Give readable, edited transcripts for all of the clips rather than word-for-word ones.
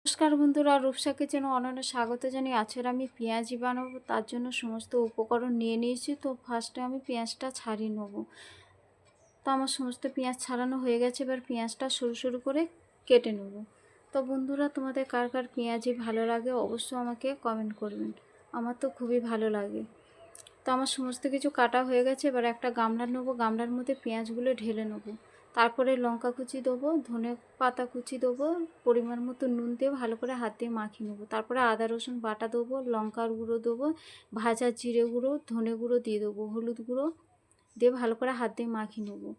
নমস্কার বন্ধুরা, রূপসা কিচেনে অনন্য স্বাগত জানিয়ে আজকের আমি পেঁয়াজি বানাবো। তার জন্য সমস্ত উপকরণ নিয়ে নিয়েছি। তো ফার্স্টে আমি পেঁয়াজটা ছাড়িয়ে নেব। তো আমার সমস্ত পেঁয়াজ ছাড়ানো হয়ে গেছে। এবার পেঁয়াজটা সরু সরু করে কেটে নেব। তো বন্ধুরা, তোমাদের কার কার পেঁয়াজি ভালো লাগে অবশ্যই আমাকে কমেন্ট করবেন। আমার তো খুবই ভালো লাগে। তো আমার সমস্ত কিছু কাটা হয়ে গেছে। এবার একটা গামলা নেবো, গামলার মধ্যে পেঁয়াজগুলো ঢেলে নেবো। তারপরে লঙ্কা কুচি দেবো, ধনে পাতা কুচি দেবো, পরিমাণ মতো নুন দিয়ে ভালো করে হাত দিয়ে মাখিয়ে নেবো। তারপরে আদা রসুন বাটা দেবো, লঙ্কার গুঁড়ো দেবো, ভাজা জিরে গুঁড়ো, ধনে গুঁড়ো দিয়ে দেবো, হলুদ গুঁড়ো দিয়ে ভালো করে হাত দিয়ে মাখিয়ে নেবো।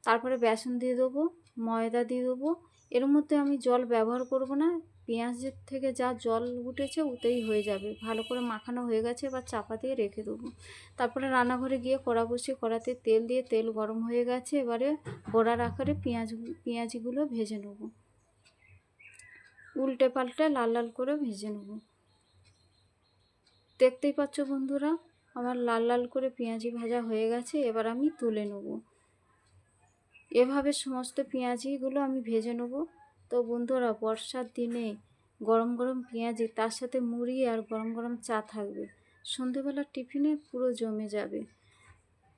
তারপরে বেসন দিয়ে দেবো, ময়দা দিয়ে দেবো। এর মধ্যে আমি জল ব্যবহার করব না, পেঁয়াজের থেকে যা জল উঠেছে ওতেই হয়ে যাবে। ভালো করে মাখানো হয়ে গেছে, এবার চাপা দিয়ে রেখে দেবো। তারপরে রান্নাঘরে গিয়ে কড়া বসিয়ে কড়াতে তেল দিয়ে, তেল গরম হয়ে গেছে। এবারে বড়ার আকারে পেঁয়াজিগুলো ভেজে নেব। উল্টে পাল্টে লাল লাল করে ভেজে নেব। দেখতেই পাচ্ছ বন্ধুরা, আমার লাল লাল করে পেঁয়াজি ভাজা হয়ে গেছে। এবার আমি তুলে নেব। এভাবে সমস্ত পেঁয়াজিগুলো আমি ভেজে নেব। তো বন্ধুরা, বর্ষার দিনে গরম গরম পেঁয়াজি, তার সাথে মুড়ি আর গরম গরম চা থাকবে, সন্ধেবেলার টিফিনে পুরো জমে যাবে।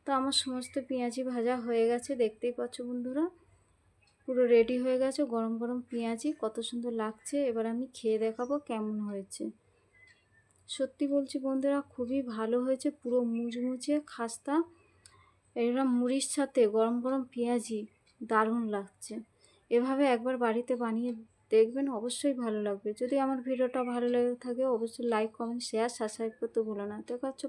তো আমার সমস্ত পেঁয়াজি ভাজা হয়ে গেছে, দেখতেই পাচ্ছ বন্ধুরা, পুরো রেডি হয়ে গেছে। গরম গরম পেঁয়াজি কত সুন্দর লাগছে। এবার আমি খেয়ে দেখাবো কেমন হয়েছে। সত্যি বলছি বন্ধুরা, খুবই ভালো হয়েছে, পুরো মুচমুচে খাস্তা। এরকম মুড়ির সাথে গরম গরম পেঁয়াজি দারুণ লাগছে। এভাবে একবার বাড়িতে বানিয়ে দেখবেন, অবশ্যই ভালো লাগবে। যদি আমার ভিডিওটা ভালো লেগে থাকে অবশ্যই লাইক, কমেন্ট, শেয়ার, সাবস্ক্রাইব করতে ভুলো না। দেখা হচ্ছে